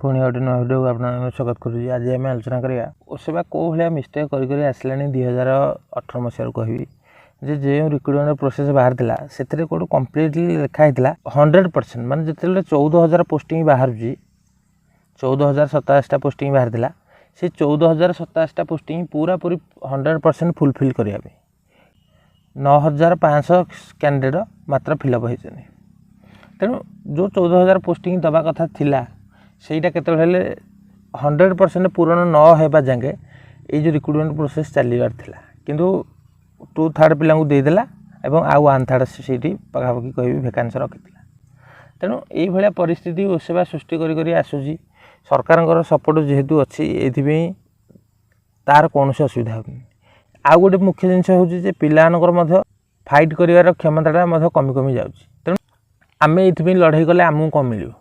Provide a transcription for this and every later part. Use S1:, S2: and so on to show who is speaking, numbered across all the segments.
S1: पुणी गोटे नुआ भिडियो आपन स्वागत करुँच। आज आम आलोचना करा ओसेवा कौ भाया मिस्टेक कर आसला 2018 मसीह कहि जो रिक्रुटमेंट प्रोसेस बाहर था से कौट कम्प्लीटली लिखाई 100% मान जो 14,000 पोस्टिंग बाहर 14,027 पोस्टिंग बाहर था से 14,027 पोस्टिंग पूरा पूरी 100% फुलफिल करने 9,500 कैंडिडेट मात्र फिलअप होती तेणु जो 14,000 पोस्टिंग दवा कथा थिला ସେଇଟା କେତେବେଳେ 100% ପୂରଣ ନ ହେବା ଯାଙ୍କେ ଏଇ जो रिक्रुटमेंट प्रोसेस चलबार थिला किंतु 2/3 ପିଲାଙ୍କୁ ଦେଇଦେଲା ଏବଂ ଆଉ 1/3 ସେଇଠି ପାଖାପାଖି କହିବି ଭେକାନ୍ସି ରଖିଥିଲା। ତେଣୁ ଏଇଭଳିଆ ପରିସ୍ଥିତି ଓସେବା ସୃଷ୍ଟି କରି ଆସୁଛି। ସରକାରଙ୍କର ସପୋର୍ଟ ଯେହେତୁ ଅଛି ଏଥିପାଇଁ ତାର କୌଣସି ଅସୁବିଧା ହେଉନି। ଆଉ ଗୋଟେ ମୁଖ୍ୟ ଜିନିଷ ହେଉଛି ଯେ ପିଲାମାନଙ୍କର ମଧ୍ୟ ଫାଇଟ୍ କରିବାର କ୍ଷମତାଟା ମଧ୍ୟ କମି ଯାଉଛି। ତେଣୁ ଆମେ ଏଥିପାଇଁ ଲଢ଼େଇ କଲେ ଆମକୁ କଣ ମିଳିବ।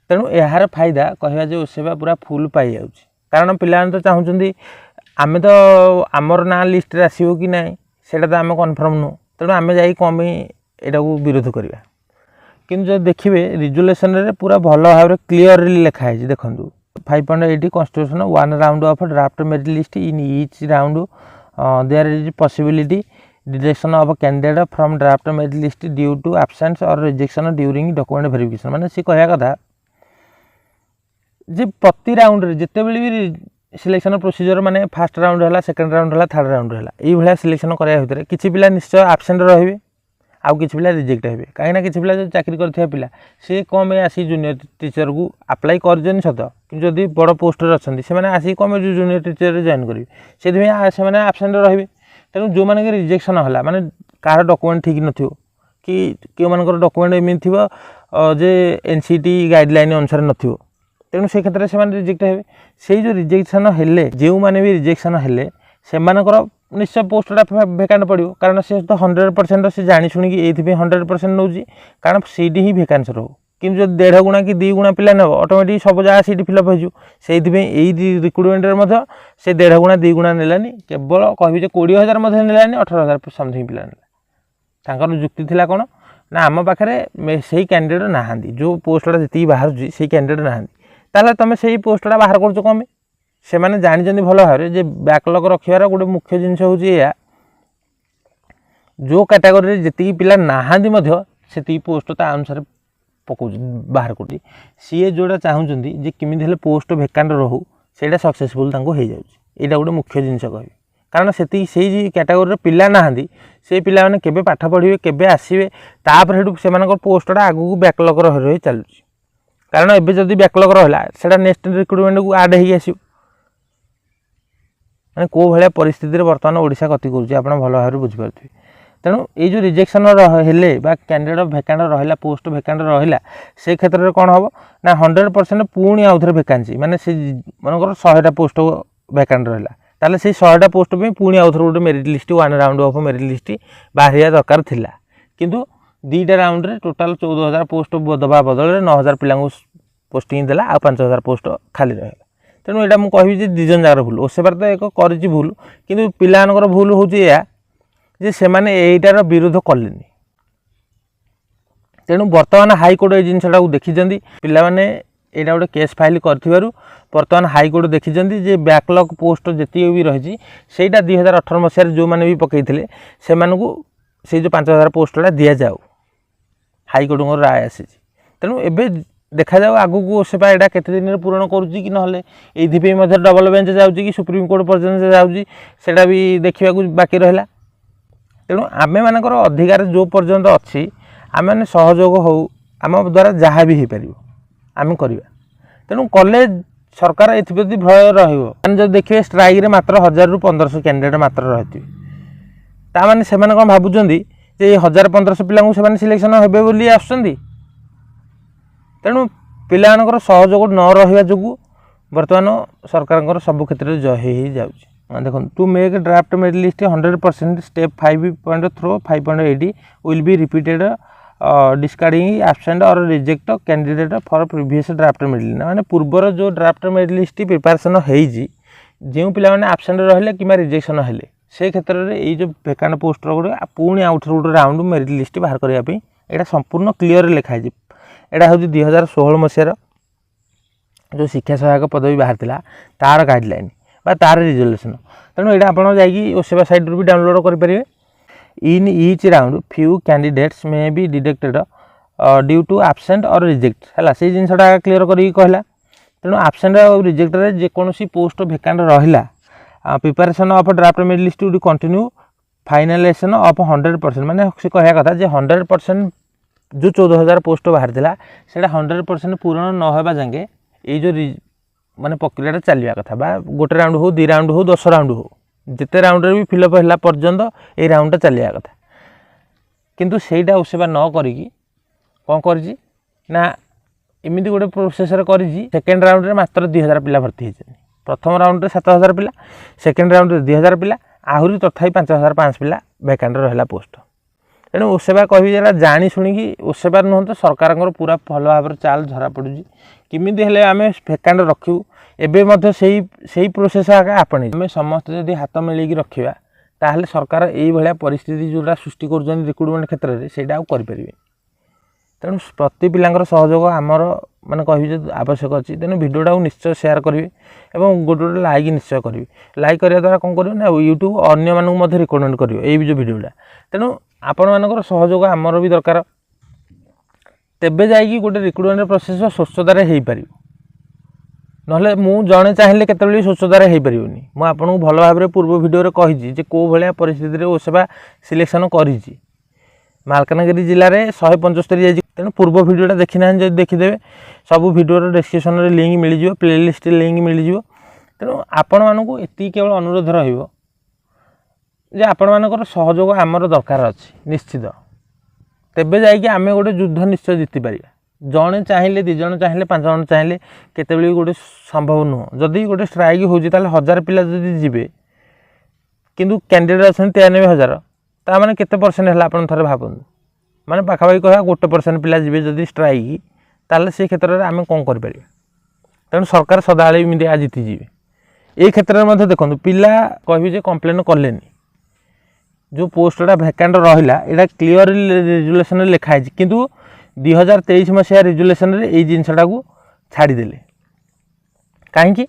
S1: तेणु यार फायदा कहवा जो ओसेवा पूरा फुल पाई जाऊँच कारण पिलाने तो चाहूँगी आम तो आमर ना लिस्ट आसो कि ना से तो आम कन्फर्म नुह तेणु आम जा कम यहाँ विरोध करवा कि जो देखिए रिजोल्यूशन पूरा भल भाव क्लीयरली लिखाई देखूँ 5.80 constitution 1 round off draft merit list in each round there is possibility rejection of candidate from draft merit list due to absence और रिजेक्शन ड्यूरिंग डॉक्यूमेंट वेरिफिकेशन माने सी कहया कथा जे प्रति राउंड रे जिते बेले भी सिलेक्शन प्रोसीजर माने फर्स्ट राउंड है सेकंड राउंड है थर्ड राउंड है यही भाया सिलेक्शन कराया भितर किछि पिला निश्चय एब्सेंट रहिबे आउ किछि पिला रिजेक्ट हेबे काहेना किछि पिला जो चाकरी करथिया पिला से कम आसी जूनियर टीचर को अप्लाई करजन सत कि जदि बड़ पोस्ट रे अछंती से माने आसी कम जूनियर टीचर रे जॉइन करिवे से माने एब्सेंट रहिबे तेणु जो माने रिजेक्शन होला माने कार डॉक्यूमेंट ठीक नथियो कि के मानकर डॉक्यूमेंट एमि थिबो जे एनसीटी गाइडलाइन अनुसार नथियो तेणु से क्षेत्र में रिजेक्ट हे से जो रिजेक्शन हेले जो मैंने भी रिजेक्शन हेले से निश्चय पोस्टा भेकांट पड़ो कारण से तो 100% से जानी शुणी ये 100% नौ कारण सीट ही भेकांस रो कि जो 1.5 गुणा कि 2 गुणा पिला नब ऑटोमेटिक सब जगह सीट फिलअप हो से रिक्रुटमेंट से 1.5 गुणा 2 गुणा नेलानी केवल कह 20,000 नेलानी 18,000 समथिंग पिला नेला जुक्ति थिला कौन ना आम पाखे से कैंडिडेट ना जो पोस्टा जी बाहर से कैंडिडेट ना ताले तुम से पोस्टा बाहर कर कम से मैंने जानी भल भाव जे बैकलॉग रखार गोटे मुख्य जिनस हूँ जो कैटेगरी जी पिला ना से पोस्ट अनुसार पकाऊ बाहर कर सी जोड़ा चाहूँगी जे किमी पोस्ट भेकांट रहू से सक्सेसफुल हो जाए गोटे मुख्य जिनस कह कारण से कैटेगरी पिला ना से पिला माने केबे पाठ पढ़े केबे आसवे तापर से पोस्टा आगू बैकलॉग रही चलुँ कारण एबे जदि बैकलॉग रहा से नेक्स्ट रिक्रुटमेंट को आड हो आस मैंने कौ भाया परिस्थिति बर्तमान ओडिशा गति करुँच आप भल भाव बुझीपारे तेणु ये जो रिजेक्शन हेले कैंडिडेट भेकांट रहा पोस्ट भेकांट रहा से क्षेत्र में कौन हम ना 100% पुणी आउ थे भेकांसी माने से मनकर 100टा पोस्ट भेकांट रहा ताले से 100टा पोस्ट पे पुणी आउ थे गोटे merit list 1 round of merit list बाहर दरकार थिला किंतु 2टा राउंड रे टोटाल 14,000 पोस्ट दबा बदल 9,000 पिला पोस्टिंग देला आ 5,000 पोस्ट खाली रहा तेणु यहाँ मुझे कहि दिजन जार भूल ओसेबार तो एक कर भूल कि पिलानकर भूल हूँ जे से माने एटार विरोध कले तेणु बर्तमान हाईकोर्ट ये जिनसा देखी पिला माने यहाँ गोटे केस फाइल कर बर्तमान हाईकोर्ट देखी जे बैकलॉग पोस्ट जी भी रही से 2018 मसीह जो मैंने भी पकई से जो 5,000 पोस्टा दि जाऊ हाईकोर्ट राय आसी तेणु एवं देखा जाऊ आगू ओसेवा यहाँ केते दिन पूरण करुच्ची कि ना ये डबल बेंच जाऊँगी कि सुप्रीम कोर्ट पर्यटन जाऊँगी से भी देखा बाकी रहा तेणु आम मानकर अधिकार जो पर्यंत अच्छी आम मैंने सहयोग हो आम द्वारा जहाँ भी हो पार आम करवा तेणु कले सरकार एप्रति भय रही देखिए स्ट्राइक मात्र 1,000 ରୁ 1,500 कैंडिडेट मात्र रही ताने से कौन भावुं 1,000-1,500 पिला सिलेक्शन हे बोली आसुँच तेणु पिलानकर सहयोग न रहा जो बर्तमान सरकार सब क्षेत्र में जय ही जाऊँगी देखो to make draft merit list 100% step 5.80 will be repeated discarding absent और reject candidate for previous draft merit list माने पूर्वर जो ड्राफ्ट मेरिट लिस्ट प्रिपरेशन होई जो पिला एब्सेंट रहिले कि रिजेक्शन हेले से क्षेत्र में ये जो भेकांट पोस्ट गोटे पुणी आउट गोटे राउंड मेरिट लिस्ट बाहर करने संपूर्ण क्लीयर लिखाई यहाँ हूँ 2016 मसीहार जो शिक्षा सहायक पदवी बाहर तार गाइडलाइन बा तार रिजोल्यूशन तेणु यहाँ आप ओसेवा साइट भी डाउनलोड करेंगे। In each round few candidates may be deducted due to absent और रिजेक्ट है से जिनसा क्लीयर करी कहला। तेणु आबसेंट और रिजेक्ट जेकोसी पोस्ट भेकांट रहा preparation of draft merit list would continue finalisation of 100% माने से कहया कथा जे 100% जो 14,000 पोस्ट बाहर था से 100% पूरण न होगा जांगे ये जो माने प्रक्रिया चलवा कथा बा गोटे राउंड हो 2 राउंड हो 10 राउंड हो जिते राउंड भी फिलअप है पर्यंत ये राउंड चलवा कथा किंतु सेटा ओसेवा न करी कौन करी ना इमिदी गोटे प्रोसेसर करी सेकेंड राउंड रे मात्र 2,000 पिला भर्ती होती। प्रथम राउंड रे 7,000 पिला सेकेंड राउंड रे 2,000 पिला आहरी तथापि 5,500 पिला भैकांट रहा पोस्ट। तेणु ओसेवा कह जानी शुणी ओसेवा नुह तो सरकार पूरा भल भाव चाल झरा पड़ी किमिदी हेले आम भैकांट रखू एवं से प्रोसेस आगे आपणे आम समस्त जदि हाथ मिलैकी रखा ताहले सरकार ये परिस्थिति जोटा सृष्टि कर रिक्रुटमेंट क्षेत्र में से करें। तेणु प्रति पिलांकर सहयोग आमर माने कह आवश्यक अच्छी तेणु भिडियोटा निश्चय शेयर करेंगे और गोटे गोटे लाइक निश्चय करेंगे। लाइक करने द्वारा कौन करेंगे ना यूट्यूब अन्य मानक रिकमेंड करेंगे ये जो भिडियोटा। तेणु आपण मानकर सहयोग आमर भी दरकार तेबे जाइए गोटे रिक्रुटमेंट प्रोसेस स्वच्छतार हो पार ना मु जड़े चाहिए केतबे स्वच्छतार हो पारनी मुझे भल भाव पूर्व भिडियो कही कौ भाया परिस्थिति ओसेवा सिलेक्शन करी मालकानगिरी जिले में 175 जाइए। तेणु पूर्व भिडियोटा देखी ना जब देखीदे सब भिडियो डिस्क्रिप्शन में लिंक मिल प्लेलिस्ट लिंक मिल। तेणु आपण मानक ये केवल अनुरोध आपण मानकर सहयोग आमर दरकार अच्छी निश्चित तेबे जाइए आम गोटे युद्ध निश्चय जीति पार जड़े चाहिए 2 जण चाहिए 5 जण चाहिए केतबे गोटे संभव नुह जदि गोटे स्ट्राइक हो 1000 पिला जदि जी किंतु कैंडिडेट अच्छा 93,000 ता माने केते परसेंट है आप थे भावतु माने पाखापाखि कह 1% पिला जी जदि स्ट्राइक ताले से क्षेत्र में आम कौन करें। तेणु सरकार सदाबले इमती आज जीतिजे ये क्षेत्र में देखो पिला कह कम्प्लेन कले जो पोस्टा भैकांट रहा यहाँ क्लीयर रिजोल्यूशन लिखाई किंतु 2023 मसीहा रिजोल्यूशन ये जिनसा को छाड़ीदे कहीं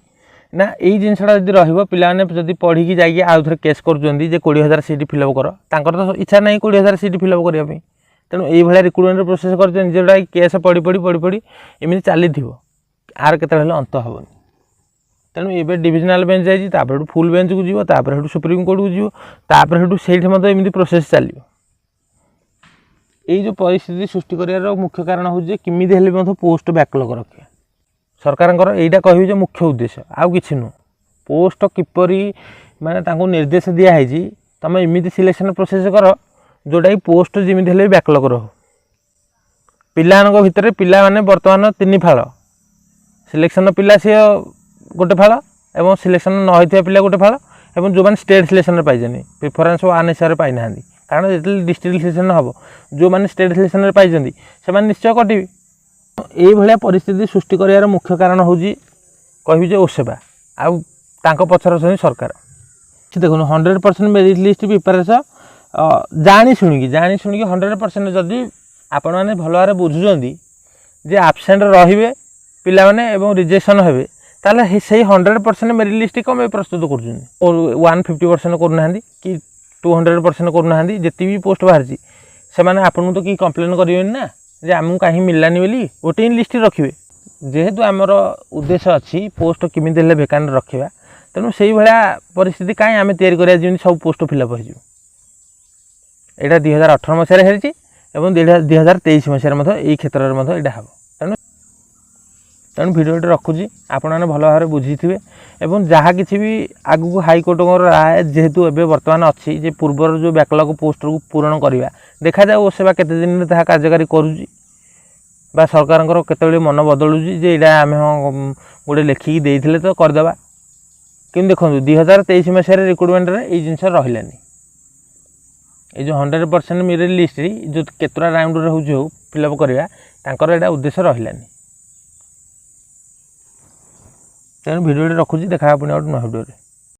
S1: ना यही जिनसा जब रही पे पढ़ी जाइए आउ थे केस कर 20,000 सीट फिलअप कर तो इच्छा ना 20,000 सीट फिलअप करने। तेणु ये रिक्रुटमेंट प्रोसेस कर जोटा केस पढ़ी पढ़ी पढ़ी पढ़ी एमती चली आर के अंत हेनी। तेणु ये डिविजनल बेंच जाइए फुल बेंच को जीव सुप्रीम कोर्ट को जीव से एमती प्रोसेस चलो। ये जो परिस्थिति सृष्टि कर मुख्य कारण हूँ किमिदी हेल्ले पोस्ट बैकलॉग रखे सरकार यहाँ कह मुख्य उद्देश्य आउ कि नुह पोस्ट किपरि माने निर्देश दिखाई तुम इमिदी सिलेक्शन प्रोसेस कर जोटा कि पोस्ट जमी हेल्ले बैकलॉग रहो पिला भितर पिला माने बर्तमान 3 फाड़ सिलेक्शन पिला सी गोटे फाड़ और सिलेक्शन न होता पिला गोटे फाड़ और जो मैंने स्टेट सिलेक्शन पाई प्रिफरेन्स 1 हिसाब से पाई कारण जो डिस्ट्रिक्ट सिलेक्शन हम जो मैंने स्टेट सिलेक्शन पाई से निश्चय कटे। ये परिस्थिति सृष्टि कर मुख्य कारण हूँ कह ओसेवा आउ पचर अच्छा सरकार देखो 100% मेरिट लिस्ट प्रिपरेशन जानी शुणी 100% जदि आपण मैंने भल भाव बुझुंट जे आबसेंट रे पिला माने रिजेक्शन हे ताले से 100% मेरिट लिस्ट कम प्रस्तुत कर 150% करना कि 200% करना जिते भी पोस्ट बाहर से आपन तो कि कंप्लेन करेंगे ना जे आमको कहीं मिललानी बोली गोटे लिस्ट रखिए जेहेतु आमर उद्देश्य अच्छी पोस्ट किमिदी हेल्ले भैकांट रखा तेणु से भाया परिस्थिति कहीं आम या सब पोस्ट फिलअप हो यहाँ 2018 मसीह है 2023 मसीह ये क्षेत्र में यहाँ हम। तेणु तेणु भिडियोटे रखुची आपण मैंने भल भाव बुझी थे और जहाँ किसी भी आगू हाइकोर्ट राय जेहेतु एवं बर्तमान अच्छी जे पूर्वर जो बैकलॉग पोस्ट को पूरण करवा देखा जाऊ ओसेवा केते दिन में कार्यकारी करुँची बा सरकार केतबेले मन बदलुची जे यहाँ आम हाँ गोटे लेखिकी देते तो करदे कि देखो 2023 मसीह रिक्रुटमेंट ये जिनस रही ये जो 100% मेरिट लिस्ट जो केतरा राउंड हो फिलअप करवा यहाँ उद्देश्य रही। तेणु भिडियो रखुची देखा पुणी गोटे नुआ भिडियो।